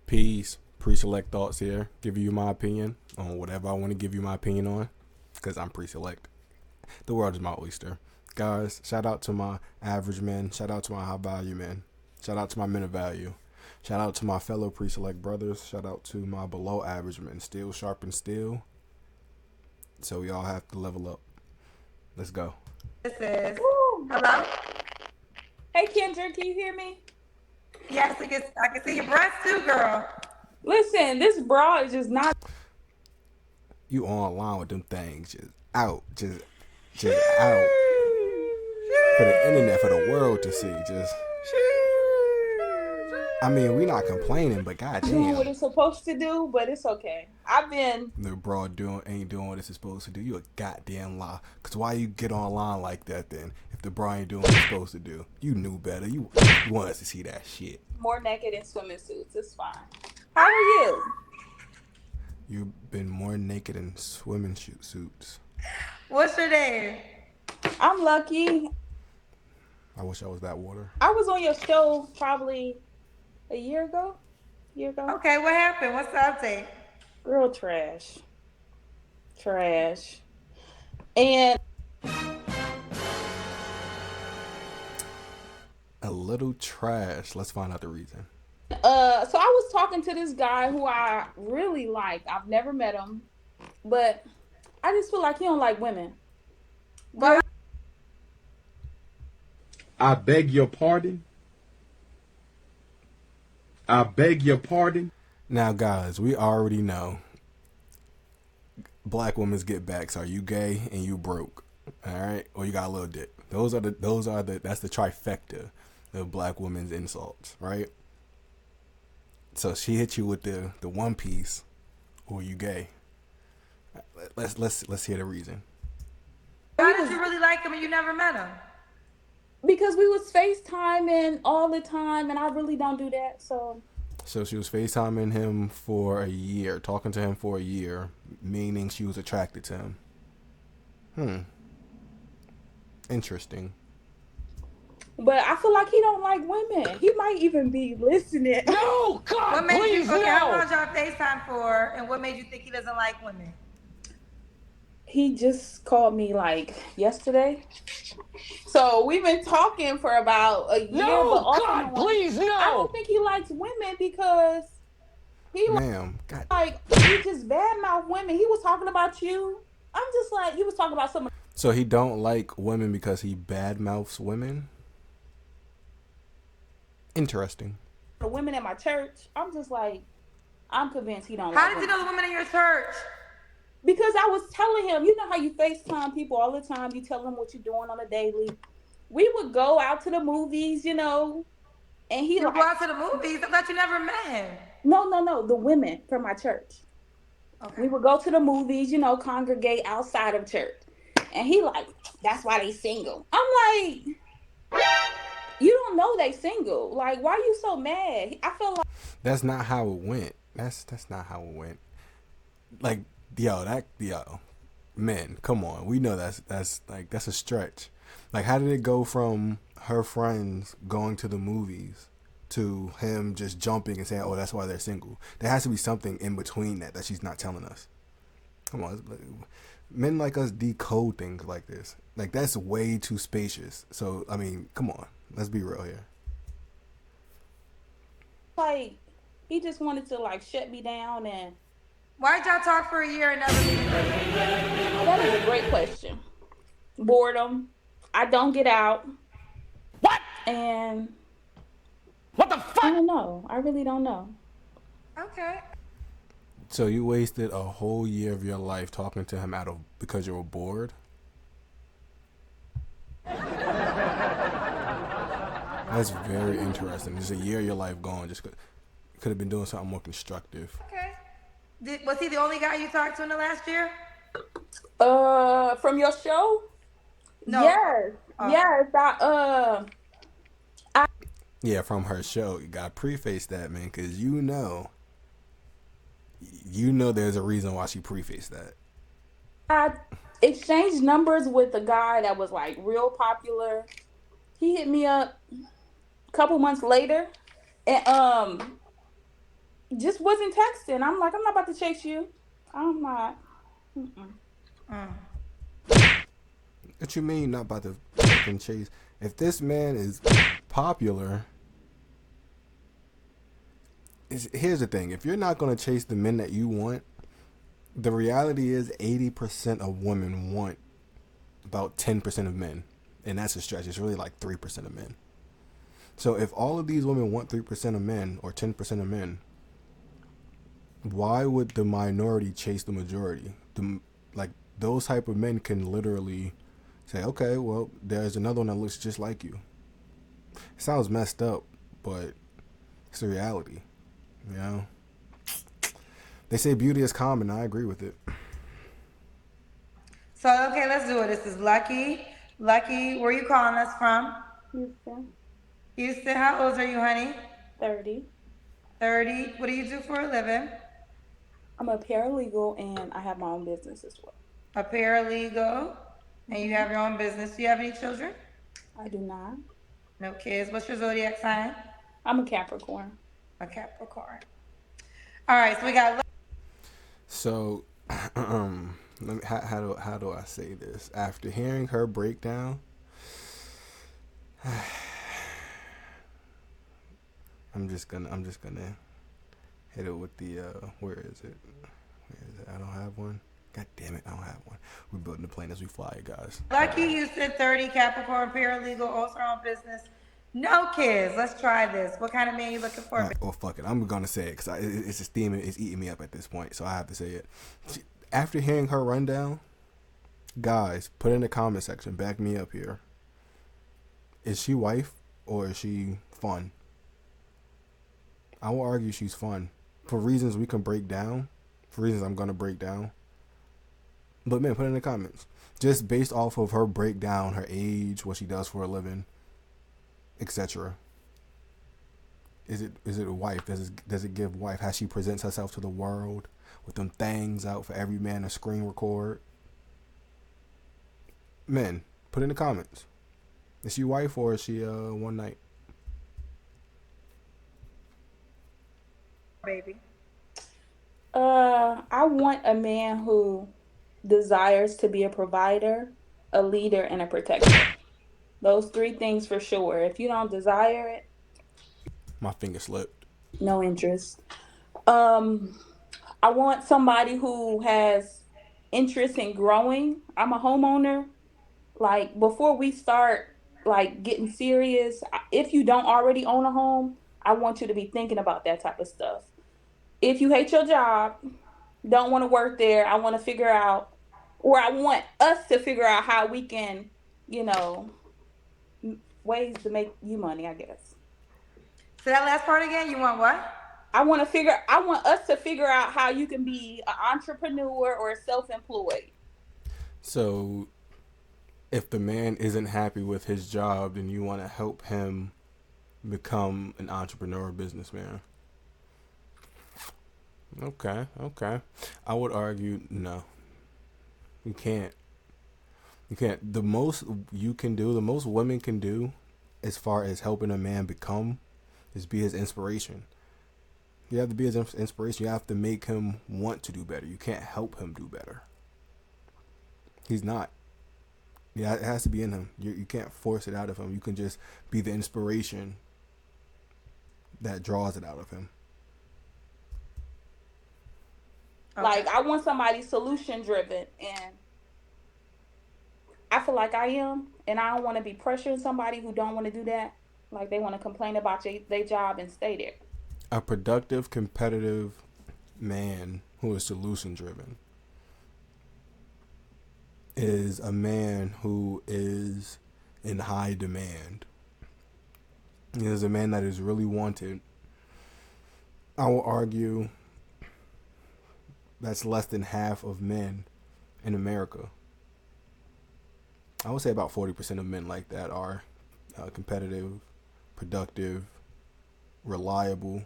Peace. Pre-select thoughts here. Give you my opinion on whatever I want to give you my opinion on, because I'm pre-select. The world is my oyster. Guys, shout out to my average men. Shout out to my high value men. Shout out to my men of value. Shout out to my fellow pre-select brothers. Shout out to my below average men. Still sharp and still. So we all have to level up. Let's go. This is. Woo. Hello? Hey Kendra, can you hear me? Yes, I can see your breasts too, girl. Listen, this bra is just not. You online with them things just out. Just out. For the internet, for the world to see. I mean, we not complaining, but doing goddamn. what it's supposed to do, but it's okay. I've been. The bra ain't doing what it's supposed to do. You a goddamn lie. Cause why you get online like that then? If the bra ain't doing what it's supposed to do, you knew better. You want us to see that shit. More naked in swimming suits. It's fine. How are you? You've been more naked in swimming suits. What's your name? I'm lucky. I wish I was that water. I was on your show probably a year ago. Okay, what happened? What's the update? Real trash. And A little trash. Let's find out the reason. so I was talking to this guy who I really like. I've never met him, but I just feel like he don't like women. Well, I beg your pardon. I beg your pardon. Now, guys, we already know black women's get backs are you gay and you broke, all right, or you got a little dick. That's the trifecta of black women's insults, right? So she hit you with the one piece, or you gay. Let's hear the reason. why did you really like him and you never met him? Because we was FaceTiming all the time, and I really don't do that. So She was FaceTiming him for a year, talking to him for a year, meaning she was attracted to him. Interesting. but I feel like he don't like women. He might even be listening. No, God, What made please, you? Okay, how no. long y'all FaceTime for? And what made you think he doesn't like women? He just called me like yesterday. So we've been talking for about a year. But No, off and God, on. please, I don't no. think he likes women because he Ma'am, God, he just badmouth women. He was talking about you. I'm just like, he was talking about some of so he don't like women because he badmouths women? Interesting. the women at my church. I'm just like, I'm convinced he don't How like did you women. know the women in your church? Because I was telling him, you know how you FaceTime people all the time. You tell them what you're doing on a daily. We would go out to the movies, and he You like, go out to the movies. I thought you never met him. no, the women from my church. Okay. We would go to the movies, congregate outside of church. And he like, that's why they single. I'm like, you don't know they single. Like, why are you so mad? I feel like That's not how it went. That's not how it went. Like, yo, men, come on. We know that's a stretch. Like, how did it go from her friends going to the movies to him just jumping and saying, "Oh, that's why they're single"? There has to be something in between that she's not telling us. Come on, men like us decode things like this. Like, that's way too spacious. So, I mean, come on, let's be real here. he just wanted to like shut me down, and Why'd y'all talk for a year and never meet in person? that is a great question. Boredom. I don't get out, What? and What the I fuck? don't know. I really don't know. Okay. So you wasted a whole year of your life talking to him because you were bored? That's very interesting. Just a year of your life gone. Just could have been doing something more constructive. Okay. Was he the only guy you talked to in the last year? From your show? No. Yes. Oh. Yes. Yeah, from her show. You gotta preface that, man, because you know there's a reason why she prefaced that. I exchanged numbers with a guy that was like real popular. He hit me up a couple months later, and just wasn't texting. I'm like, I'm not about to chase you. I'm not. Mm-mm. What you mean not about to fucking chase? If this man is popular, here's the thing. If you're not going to chase the men that you want, the reality is 80% of women want about 10% of men. And that's a stretch. It's really like 3% of men. So if all of these women want 3% of men or 10% of men, why would the minority chase the majority? Like those type of men can literally say, okay, well, there's another one that looks just like you. It sounds messed up, but it's the reality. You know? They say beauty is common. I agree with it. So, okay, let's do it. This is Lucky. Lucky, where you calling us from? Houston, Houston, how old are you, honey? 30. 30. What do you do for a living? I'm a paralegal and I have my own business as well. A paralegal, and you have your own business. Do you have any children? I do not. No kids. What's your zodiac sign? I'm a Capricorn. A Capricorn. All right, so we got. So, let me, how do I say this? After hearing her breakdown, I'm just gonna hit it with the where is it? I don't have one. God damn it, I don't have one. We're building the plane as we fly, guys. Lucky Houston, 30, Capricorn, paralegal, owns her own business. No kids. Let's try this. What kind of man you looking for? Right, well, fuck it. I'm gonna say it because it's just theme. It's eating me up at this point, so I have to say it. After hearing her rundown, guys, put in the comment section. Back me up here. Is she wife or is she fun? I will argue she's fun for reasons we can break down. For reasons I'm gonna break down. But man, put in the comments. Just based off of her breakdown, her age, what she does for a living, etc. Is it a wife? Does it give wife? How she presents herself to the world with them things out for every man to screen record? Men, put in the comments. Is she wife or is she one night? Baby. I want a man who desires to be a provider, a leader, and a protector. Those three things for sure. If you don't desire it, My finger slipped. no interest. I want somebody who has interest in growing. I'm a homeowner. Like before we start like getting serious, if you don't already own a home, I want you to be thinking about that type of stuff. If you hate your job, don't want to work there, I want to figure out, or I want us to figure out how we can, you know, ways to make you money, I guess. So that last part again, you want what? I want us to figure out how you can be an entrepreneur or self-employed. So, if the man isn't happy with his job, then you want to help him become an entrepreneur or businessman. Okay. I would argue no. You can't. The most you can do, the most women can do, as far as helping a man become, is be his inspiration. You have to be his inspiration. You have to make him want to do better. You can't help him do better. He's not. Yeah, it has to be in him. You can't force it out of him. You can just be the inspiration that draws it out of him. Okay. Like I want somebody solution driven, and I feel like I am, and I don't want to be pressuring somebody who don't want to do that. Like they want to complain about their job and stay there. A productive, competitive man who is solution driven is a man who is in high demand. He is a man that is really wanted. I will argue that's less than half of men in America. I would say about 40% of men like that are competitive, productive, reliable.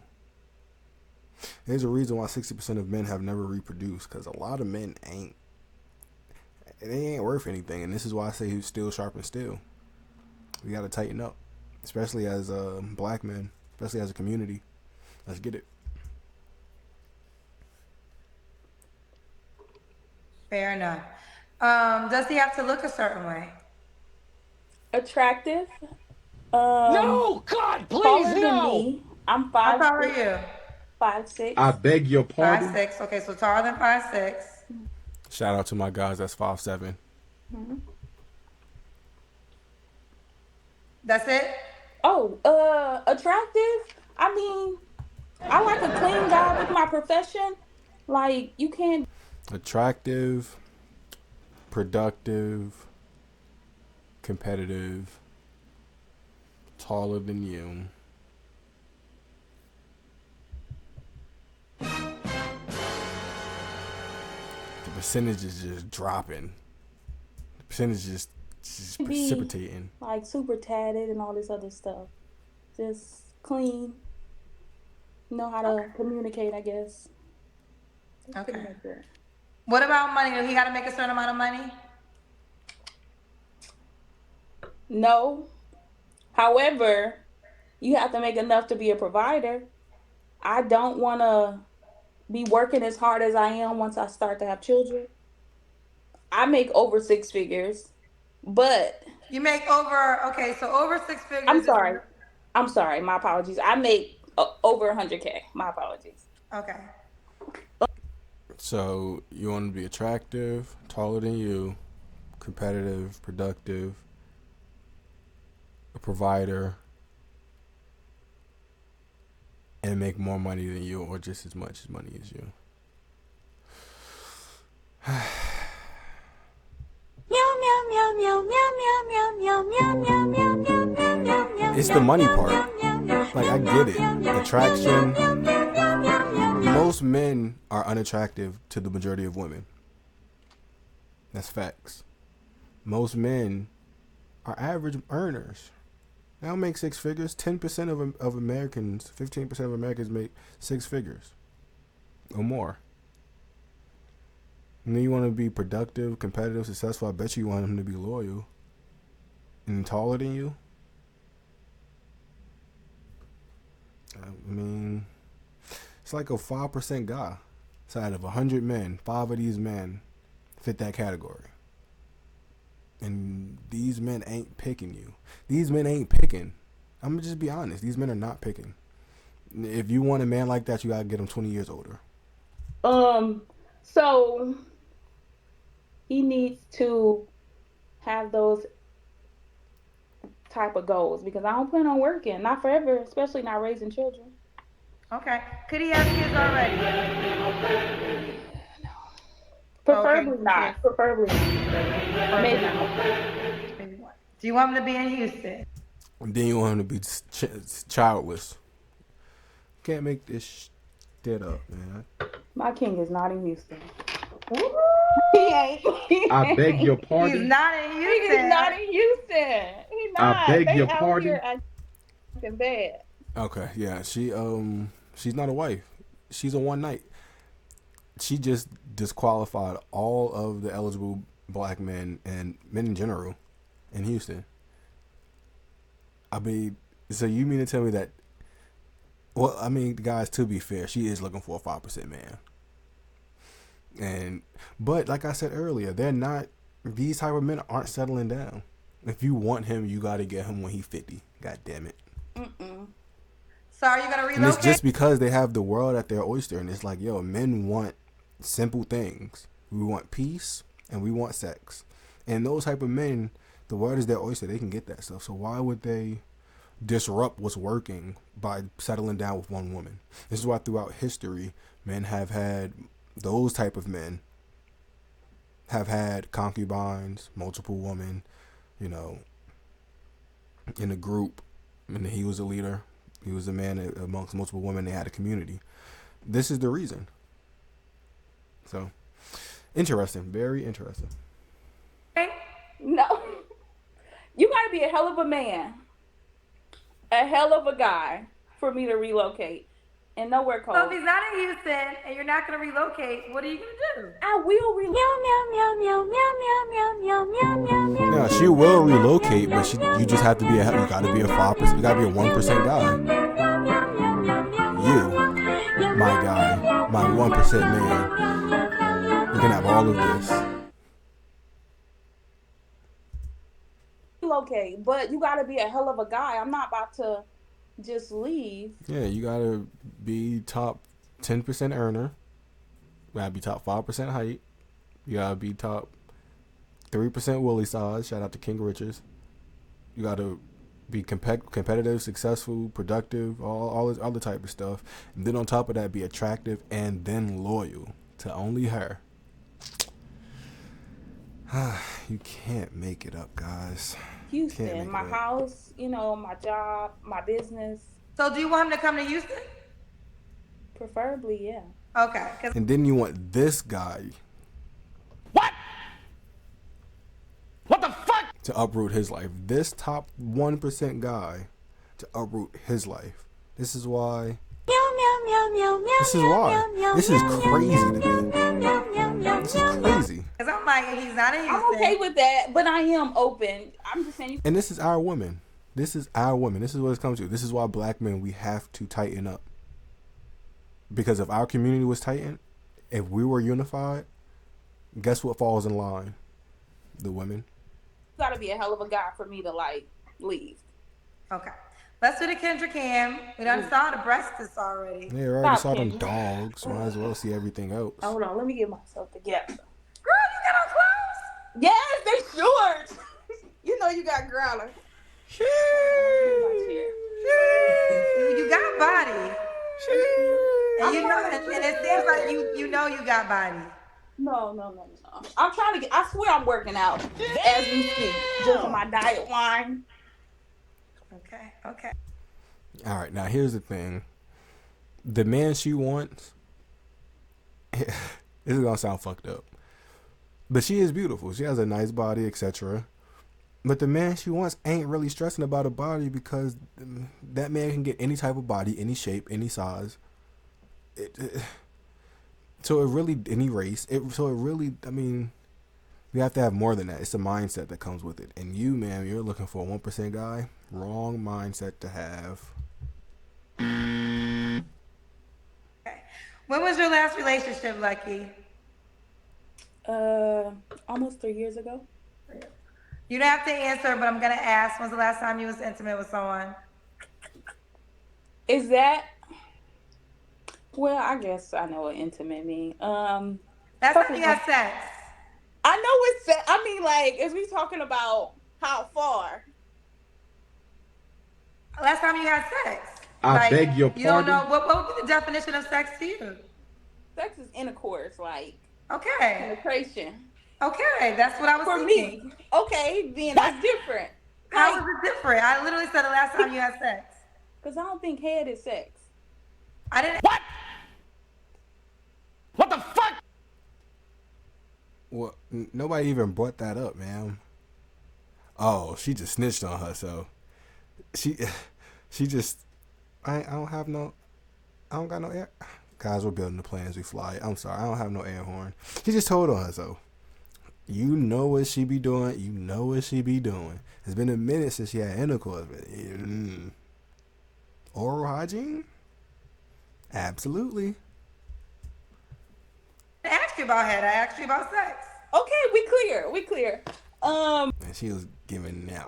There's a reason why 60% of men have never reproduced, because a lot of men they ain't worth anything, and this is why I say he's still sharp and steel. We got to tighten up, especially as black men, especially as a community. Let's get it. Fair enough. Does he have to look a certain way? Attractive. No, God, please, Taller than no. me. I'm How 5'6". tall are you? 5'6". I beg your pardon. 5'6". Okay, so taller than 5'6". Shout out to my guys. That's 5'7". That's it? Oh, attractive. I mean, I like a clean guy with my profession. Like, you can't. Attractive, productive, competitive, taller than you. The percentage is just dropping. The percentage is just Be- precipitating. Like super tatted and all this other stuff. Just clean. Know how to communicate, I guess. That's pretty Okay. much it. What about money? Do he got to make a certain amount of money? No. However, you have to make enough to be a provider. I don't want to be working as hard as I am once I start to have children. I make over 6 figures, but You make over, okay, so over 6 figures. I'm is- sorry. I'm sorry. My apologies. I make over 100K. My apologies. Okay. So you want to be attractive, taller than you, competitive, productive, a provider, and make more money than you or just as much money as you. It's the money part. Like, I get it. Attraction. Most men are unattractive to the majority of women. That's facts. Most men are average earners. They don't make 6 figures. 10% of Americans, 15% of Americans make 6 figures or more. And then you want to be productive, competitive, successful. I bet you want him to be loyal and taller than you. I mean, it's like a 5% guy. So out of 100 men, 5 of these men fit that category. And these men ain't picking you. These men ain't picking. I'm gonna just be honest. These men are not picking. If you want a man like that, you gotta get him 20 years older. So he needs to have those type of goals because I don't plan on working, not forever, especially not raising children. Okay. Could he have kids already? Preferably Okay. not. Preferably maybe. Maybe one. Do you want him to be in Houston? And then you want him to be childless. Can't make this shit up, man. My king is not in Houston. He ain't. I beg your He's pardon. not in Houston. He's not in Houston. He's I not. beg They your out pardon. here acting bad. Okay, yeah, she's not a wife. She's a one night. She just disqualified all of the eligible black men and men in general in Houston. I mean, so you mean to tell me that? Well, I mean, guys, to be fair, she is looking for a 5% man. But like I said earlier, they're not. These type of men aren't settling down. If you want him, you got to get him when he's 50. God damn it. So are you gonna relocate? And it's just because they have the world at their oyster, and it's like, yo, men want simple things. We want peace and we want sex, and those type of men, the world is their oyster. They can get that stuff. So why would they disrupt what's working by settling down with one woman? This is why throughout history, men have had those type of men have had concubines, multiple women, you know, in a group, and he was a leader. He was a man amongst multiple women. They had a community. This is the reason. So, interesting. Very interesting. No. You gotta be a hell of a man. A hell of a guy for me to relocate. And nowhere cold. So if he's not in Houston and you're not gonna relocate, what are you gonna do? I will relocate. Yeah, she will relocate, but you just have to be you gotta be a 5%. You gotta be a 1% guy. You, my guy, my 1% man. You You can have all of this. Okay, but you gotta be a hell of a guy. I'm not about to just leave. Yeah, you gotta be top 10% earner. You gotta be top 5% height. You gotta be top 3% Willie size. Shout out to King Richards. You gotta be competitive, successful, productive, all this other type of stuff. And then on top of that, be attractive and then loyal to only her. You can't make it up, guys. Houston, my house, my job, my business. So do you want him to come to Houston? Preferably, yeah. Okay. And then you want this guy. What? What the fuck? To uproot his life. This top 1% guy to uproot his life. This is why. This is why. This is crazy to me. This is crazy. Because I'm like, he's not in Houston. I'm okay with that, but I am open. I'm just saying. And this is our women. This is our women. This is what it comes to. This is why black men, we have to tighten up. Because if our community was tightened, if we were unified, guess what falls in line? The women. You gotta be a hell of a guy for me to leave. Okay. Let's do the Kendra Cam. We done saw the breasts already. Yeah, we already saw them dogs. Might as well see everything else. Hold on, let me get myself together. Girl, you got on clothes? Yes, they short. You know you got growler. You got body. And and it seems like you know you got body. No. I'm trying to I swear I'm working out as we speak. Just on my diet wine. Okay. All right, now here's the thing. The man she wants, this is going to sound fucked up, but she is beautiful. She has a nice body, etc. But the man she wants ain't really stressing about a body because that man can get any type of body, any shape, any size. So it really, any race. I mean, we have to have more than that. It's a mindset that comes with it. And you, man, you're looking for a 1% guy. Wrong mindset to have. Okay. When was your last relationship, Lucky? Almost 3 years ago. You don't have to answer, but I'm gonna ask. When's the last time you was intimate with someone? Is that? Well, I guess I know what intimate means. Last time you had sex. I know it's. I mean, like, is we talking about how far? Last time you had sex. I beg your pardon. You don't know what would be the definition of sex to you? Sex is intercourse, like okay, penetration. Okay, that's what I was for thinking. me. Okay, then that's different. How is it different? I literally said the last time you had sex. Because I don't think head is sex. I didn't. What? What the fuck? Well, nobody even brought that up, man. Oh, she just snitched on herself. She just. I don't got no air. Guys, we're building the planes. We fly. I'm sorry. I don't have no air horn. She just told on herself. You know what she be doing. You know what she be doing. It's been a minute since she had intercourse. Oral hygiene? Absolutely. I asked you about head. I asked you about sex. Okay, we clear. And she was giving that.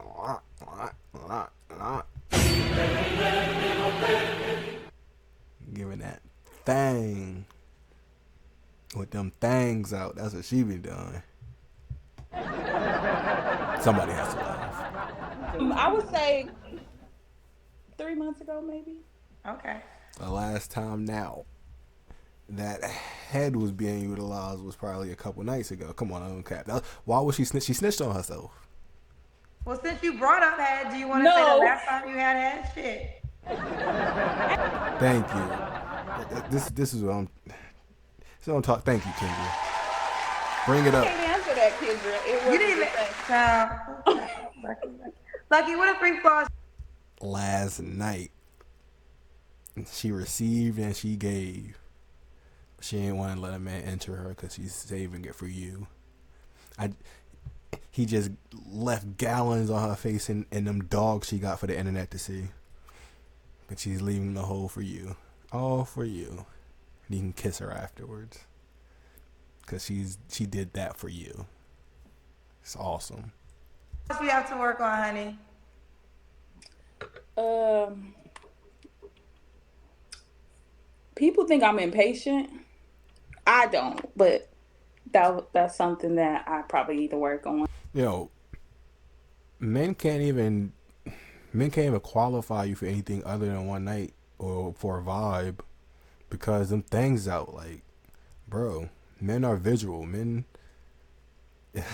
Giving that thing. With them things out. That's what she be doing. Somebody has to laugh. I would say 3 months ago, maybe. Okay. The last time now that head was being utilized was probably a couple nights ago. Come on, I don't cap. Why was she snitch? She snitched on herself. Well, since you brought up head, do you want to say the last time you had head? Shit. Thank you. This is what I'm. So I'm talking. Thank you, Kendra. Bring it up. I can't answer that, Kendra. You didn't even. Lucky, what a 3 flaws. Last night, she received and she gave. She ain't want to let a man enter her because she's saving it for you. He just left gallons on her face and them dogs she got for the internet to see. But she's leaving the hole for you. All for you. And you can kiss her afterwards. because she did that for you. It's awesome. What else we have to work on, honey? People think I'm impatient. I don't, but that's something that I probably need to work on. Yo, men can't even qualify you for anything other than one night or for a vibe because them things out. Like, bro, men are visual. Men, this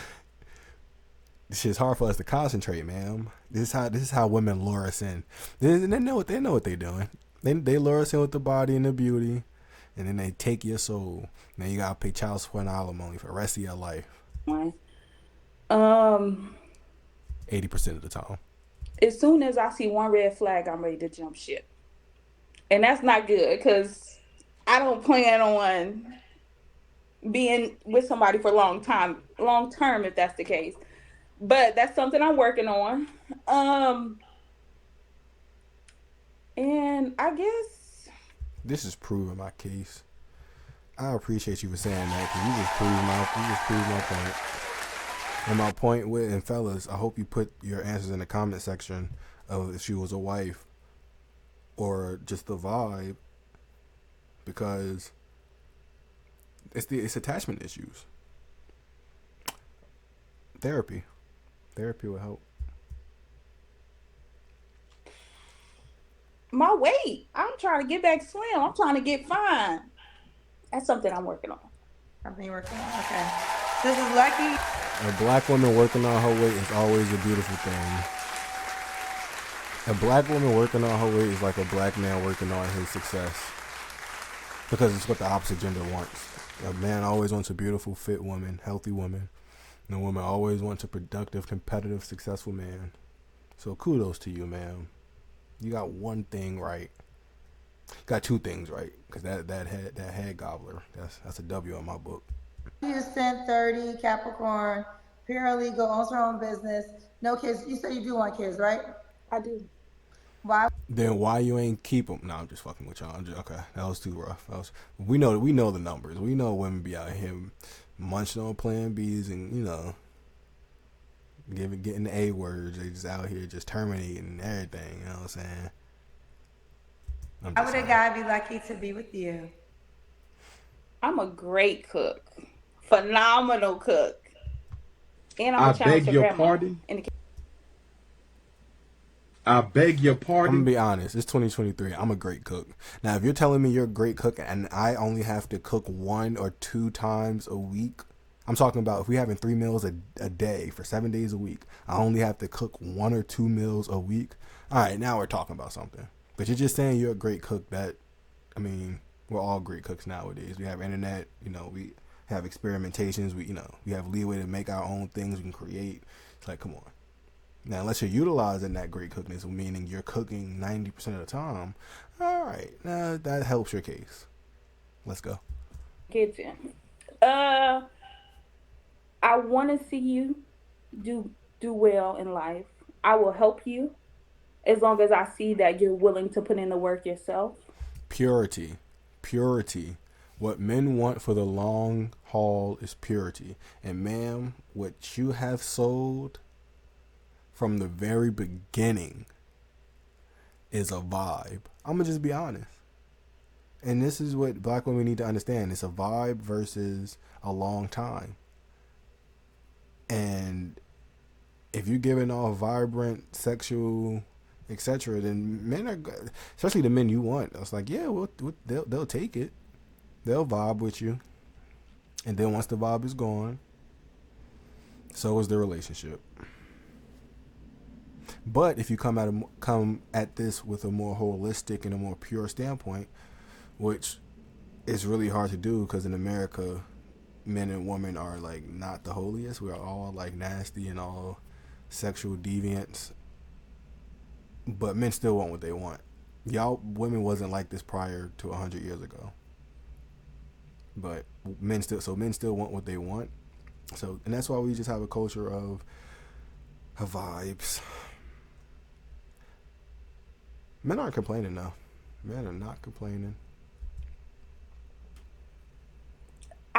shit's hard for us to concentrate, man. This is how women lure us in. They know what they're doing. They lure us in with the body and the beauty, and then they take your soul. Now you gotta pay child support and alimony for the rest of your life. 80% of the time. As soon as I see one red flag, I'm ready to jump ship, and that's not good because I don't plan on being with somebody for long term, if that's the case. But that's something I'm working on. And I guess this is proving my case. I appreciate you for saying that because you just proved my point. And my point with, and fellas, I hope you put your answers in the comment section of if she was a wife or just the vibe, because it's attachment issues. Therapy will help. my weight. I'm trying to get back slim. I'm trying to get fine. That's something I'm working on. Something you're working on. Okay. This is Lucky. A black woman working on her weight is always a beautiful thing. A black woman working on her weight is like a black man working on his success, because it's what the opposite gender wants. A man always wants a beautiful, fit woman, healthy woman. And a woman always wants a productive, competitive, successful man. So kudos to you, man. You got one thing right. Got two things right, because that head gobbler, that's a W in my book. Houston, 30, Capricorn, paralegal, owns her own business, no kids. You said you do want kids, right? I do. Why? Then why you ain't keep them? No, I'm just fucking with y'all. Okay, that was too rough. We know the numbers. We know women be out here munching on Plan Bs and getting the A words. They just out here just terminating everything. You know what I'm saying? Why would a guy be lucky to be with you? I'm a great cook. Phenomenal cook. And I'm I a challenge beg your grandma. pardon? I beg your I'm pardon? gonna be honest. It's 2023. I'm a great cook. Now, if you're telling me you're a great cook and I only have to cook 1 or 2 times a week, I'm talking about if we're having 3 meals a day for 7 days a week, I only have to cook 1 or 2 meals a week. All right, now we're talking about something. But you're just saying you're a great cook. We're all great cooks nowadays. We have internet. We have experimentations. We have leeway to make our own things. We can create. It's like, come on. Now, unless you're utilizing that great cookness, meaning you're cooking 90% of the time, all right, now that helps your case. Let's go. Kitchen. I want to see you do well in life. I will help you as long as I see that you're willing to put in the work yourself. Purity. What men want for the long haul is purity. And ma'am, what you have sold from the very beginning is a vibe. I'm gonna just be honest. And this is what black women need to understand. It's a vibe versus a long time. And if you're giving off vibrant, sexual, etc., then men are, especially the men you want, it's like, yeah, well, they'll take it. They'll vibe with you. And then once the vibe is gone, so is the relationship. But if you come at this with a more holistic and a more pure standpoint, which is really hard to do because in America, men and women are like not the holiest. We are all like nasty and all sexual deviants. But men still want what they want. Y'all women wasn't like this prior to 100 years ago. But men still want what they want. So, and that's why we just have a culture of vibes. Men aren't complaining now. Men are not complaining.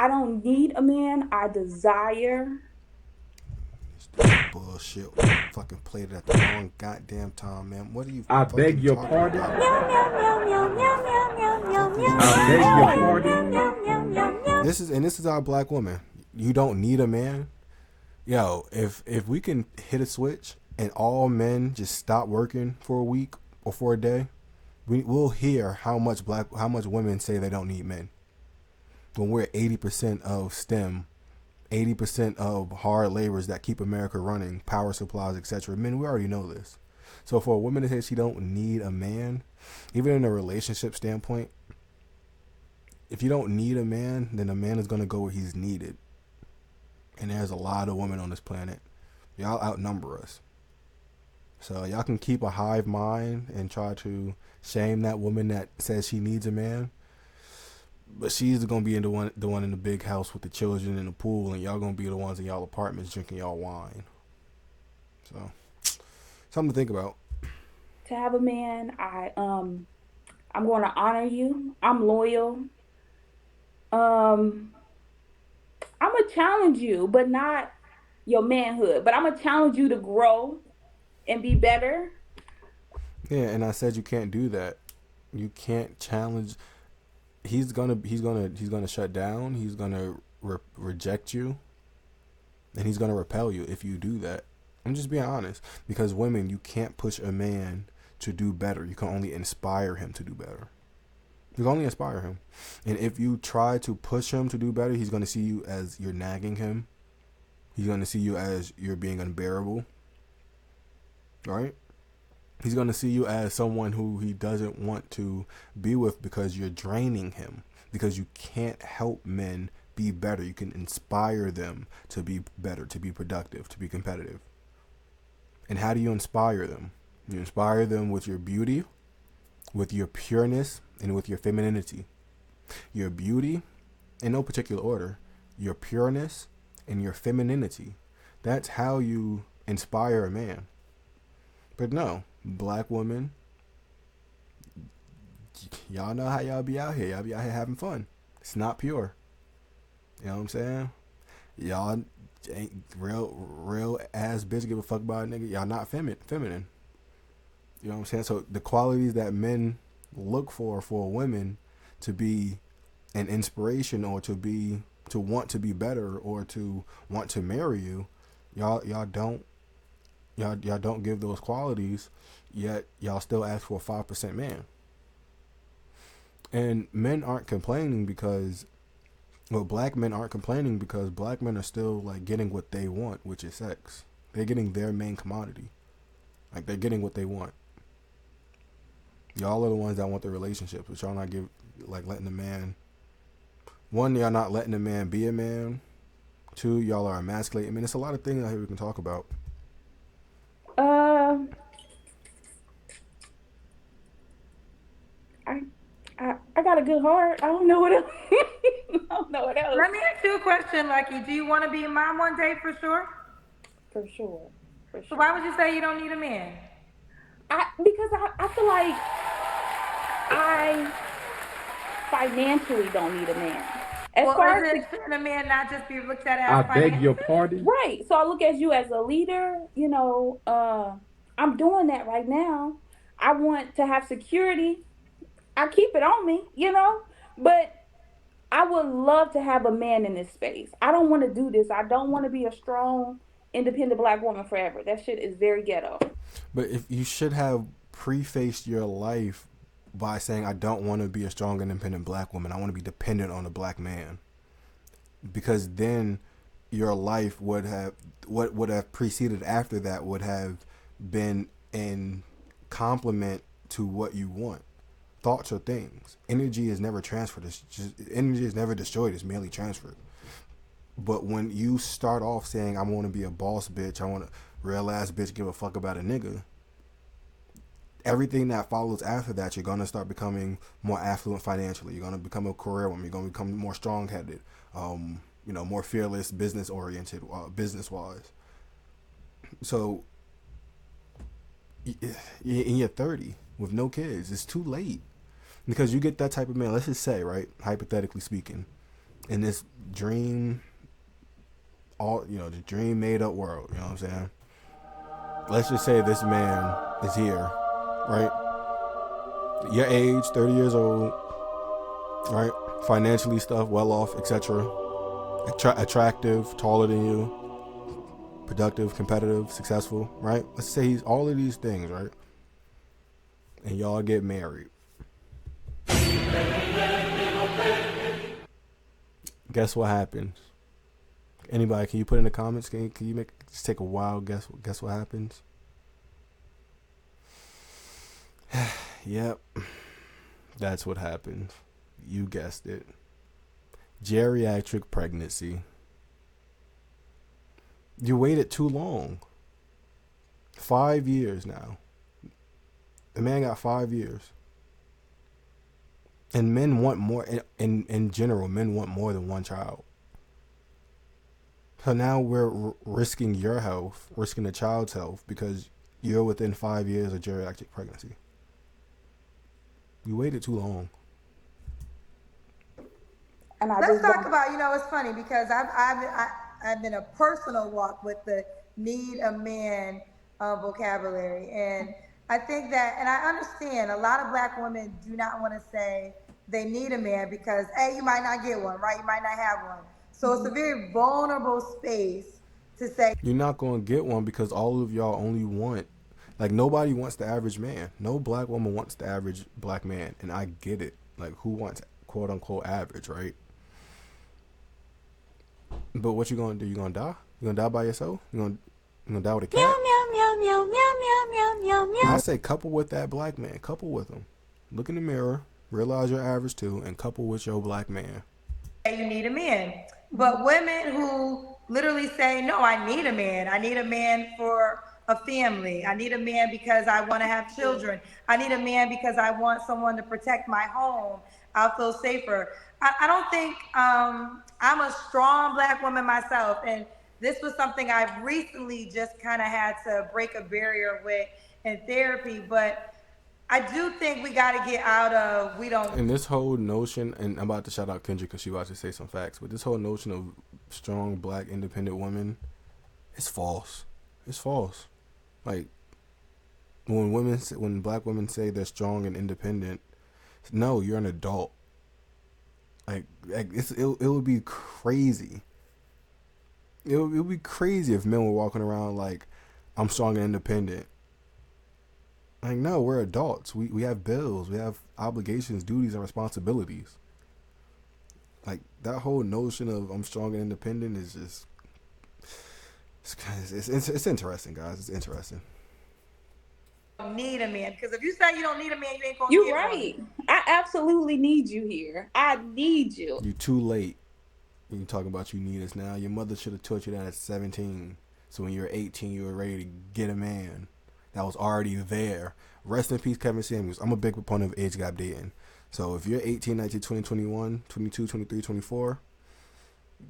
I don't need a man. I desire. Bullshit. Fucking played it at the wrong goddamn time, man. What are you I fucking beg your talking pardon. about? I beg your pardon. This is our black woman. You don't need a man. Yo, if we can hit a switch and all men just stop working for a week or for a day, we'll hear how much women say they don't need men. When we're 80% of STEM, 80% of hard laborers that keep America running, power supplies, etc. Men, we already know this. So for a woman to say she don't need a man, even in a relationship standpoint, if you don't need a man, then a man is going to go where he's needed. And there's a lot of women on this planet. Y'all outnumber us. So y'all can keep a hive mind and try to shame that woman that says she needs a man. But she's going to be the one in the big house with the children in the pool, and y'all going to be the ones in y'all apartments drinking y'all wine. So, something to think about. To have a man, I'm going to honor you. I'm loyal. I'm gonna challenge you, but not your manhood. But I'm gonna challenge you to grow and be better. Yeah, and I said you can't do that. You can't challenge. He's gonna shut down. He's gonna reject you, and he's gonna repel you if you do that. I'm just being honest, because women, you can't push a man to do better. You can only inspire him to do better. You can only inspire him, and if you try to push him to do better, he's gonna see you as you're nagging him. He's gonna see you as you're being unbearable. Right? He's going to see you as someone who he doesn't want to be with because you're draining him. Because you can't help men be better. You can inspire them to be better, to be productive, to be competitive. And how do you inspire them? You inspire them with your beauty, with your pureness, and with your femininity. Your beauty, in no particular order, your pureness and your femininity. That's how you inspire a man. But no, black women, y'all know how y'all be out here. Y'all be out here having fun. It's not pure. You know what I'm saying? Y'all ain't real ass bitch give a fuck about a nigga. Y'all not feminine. You know what I'm saying? So the qualities that men look for women to be an inspiration, or to want to be better, or to want to marry you, y'all don't give those qualities, yet y'all still ask for a 5% man. And men aren't complaining because, black men aren't complaining because black men are still like getting what they want, which is sex. They're getting their main commodity. Like, they're getting what they want. Y'all are the ones that want the relationships, but y'all not letting the man. One, y'all not letting the man be a man. Two, y'all are emasculating. I mean, it's a lot of things out here we can talk about. I got a good heart. I don't know what else. I don't know what else. Let me ask you a question, Lucky. Do you want to be a mom one day for sure? For sure. So why would you say you don't need a man? Because I feel like I financially don't need a man. As far as a man not just be looked at as I beg your pardon? Right. So I look at you as a leader. You know, I'm doing that right now. I want to have security. I keep it on me, you know, but I would love to have a man in this space. I don't want to do this. I don't want to be a strong, independent black woman forever. That shit is very ghetto. But if you should have prefaced your life by saying, I don't want to be a strong, independent black woman. I want to be dependent on a black man. Because then your life would have, what would have preceded after that would have been in complement to what you want. Thoughts are things. Energy is never transferred. Energy is never destroyed. It's merely transferred. But when you start off saying, I want to be a boss bitch, I want a real ass bitch, give a fuck about a nigga, everything that follows after that, you're going to start becoming more affluent financially. You're going to become a career woman. You're going to become more strong-headed, more fearless, business-oriented, business-wise. So in your 30 with no kids, it's too late. Because you get that type of man, let's just say, right, hypothetically speaking, in this dream, the dream made up world. You know what I'm saying? Let's just say this man is here, right? Your age, 30 years old, right? Financially stuff, well off, etc. Attractive, taller than you, productive, competitive, successful, right? Let's say he's all of these things, right? And y'all get married. Guess what happens? Anybody, can you put in the comments? Can you just take a wild guess? Guess what happens? Yep, that's what happens. You guessed it. Geriatric pregnancy. You waited too long. 5 years now. The man got 5 years. And men want more, in general, men want more than one child. So now we're risking your health, risking the child's health, because you're within 5 years of geriatric pregnancy. You waited too long. And Let's talk about, it's funny because I've been a personal walk with the need a man vocabulary. And I think that, and I understand a lot of Black women do not want to say they need a man because, A, you might not get one, right? You might not have one. So it's a very vulnerable space to say. You're not going to get one because all of y'all only want, like, nobody wants the average man. No Black woman wants the average Black man. And I get it. Like, who wants quote unquote average, right? But what you going to do? You going to die? You going to die by yourself? You going to die with a cat? I say couple with that Black man. Couple with him. Look in the mirror. Realize you're average too. And couple with your Black man. You need a man. But women who literally say, no, I need a man. I need a man for a family. I need a man because I want to have children. I need a man because I want someone to protect my home. I'll feel safer. I don't think I'm a strong Black woman myself. And this was something I've recently just kind of had to break a barrier with in therapy. But I do think we got to get out of, And this whole notion, and I'm about to shout out Kendra because she about to say some facts, but this whole notion of strong Black independent women, it's false. It's false. Like, when Black women say they're strong and independent, no, you're an adult. Like it would be crazy. It would be crazy if men were walking around like, I'm strong and independent. Like, no, we're adults. We have bills. We have obligations, duties, and responsibilities. Like, that whole notion of I'm strong and independent is just... It's interesting, guys. It's interesting. Need a man, because if you say you don't need a man, you ain't gonna You're get right. one. I absolutely need you here. I need you. You're too late. You talking about you need us now. Your mother should have taught you that at 17. So when you were 18, you were ready to get a man that was already there. Rest in peace, Kevin Samuels. I'm a big proponent of age gap dating. So if you're 18, 19, 20, 21, 22, 23, 24,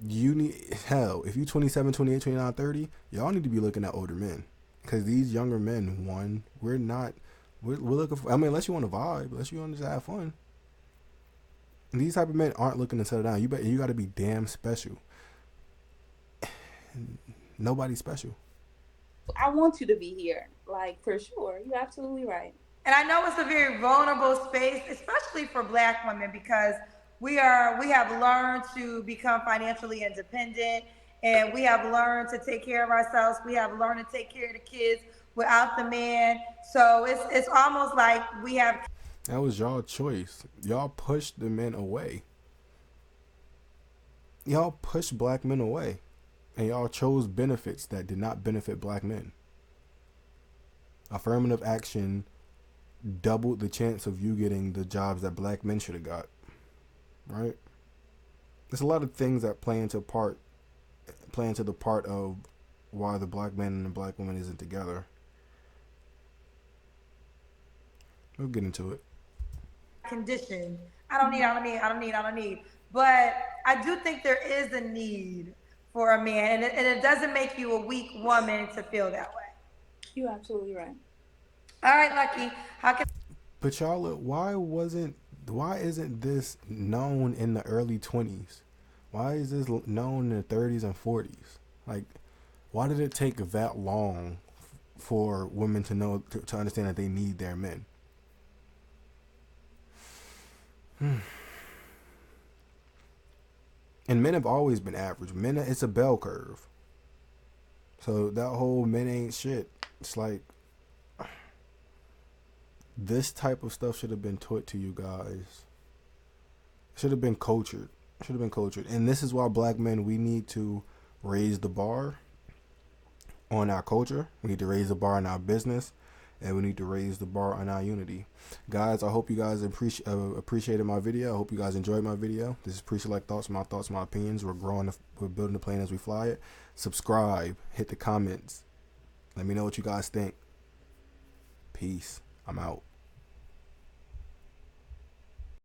you need, hell, if you're 27, 28, 29, 30, y'all need to be looking at older men. Because these younger men, we're looking for, unless you want to vibe, unless you want to just have fun. And these type of men aren't looking to settle down. You got to be damn special. Nobody's special. I want you to be here, like, for sure. You're absolutely right. And I know it's a very vulnerable space, especially for Black women, because we have learned to become financially independent, and we have learned to take care of ourselves. We have learned to take care of the kids without the man. So it's almost like we have. That was y'all choice. Y'all pushed the men away. Y'all pushed Black men away. And y'all chose benefits that did not benefit Black men. Affirmative action doubled the chance of you getting the jobs that Black men should have got. Right? There's a lot of things that play into the part of why the Black man and the Black woman isn't together. We'll get into it. Condition. I don't need. But I do think there is a need for a man, and it doesn't make you a weak woman to feel that way. You're absolutely right. All right, Lucky. But y'all, why isn't this known in the early 20s? Why is this known in the 30s and 40s? Like, why did it take that long for women to know to understand that they need their men? And men have always been average. Men, it's a bell curve. So that whole men ain't shit. It's like, this type of stuff should have been taught to you guys. Should have been cultured. Should have been cultured. And this is why black men, we need to raise the bar on our culture. We need to raise the bar on our business. And we need to raise the bar on our unity. Guys, I hope you guys appreciated my video. I hope you guys enjoyed my video. This is Pre-Select Thoughts, my opinions. We're growing, we're building the plane as we fly it. Subscribe, hit the comments. Let me know what you guys think. Peace. I'm out.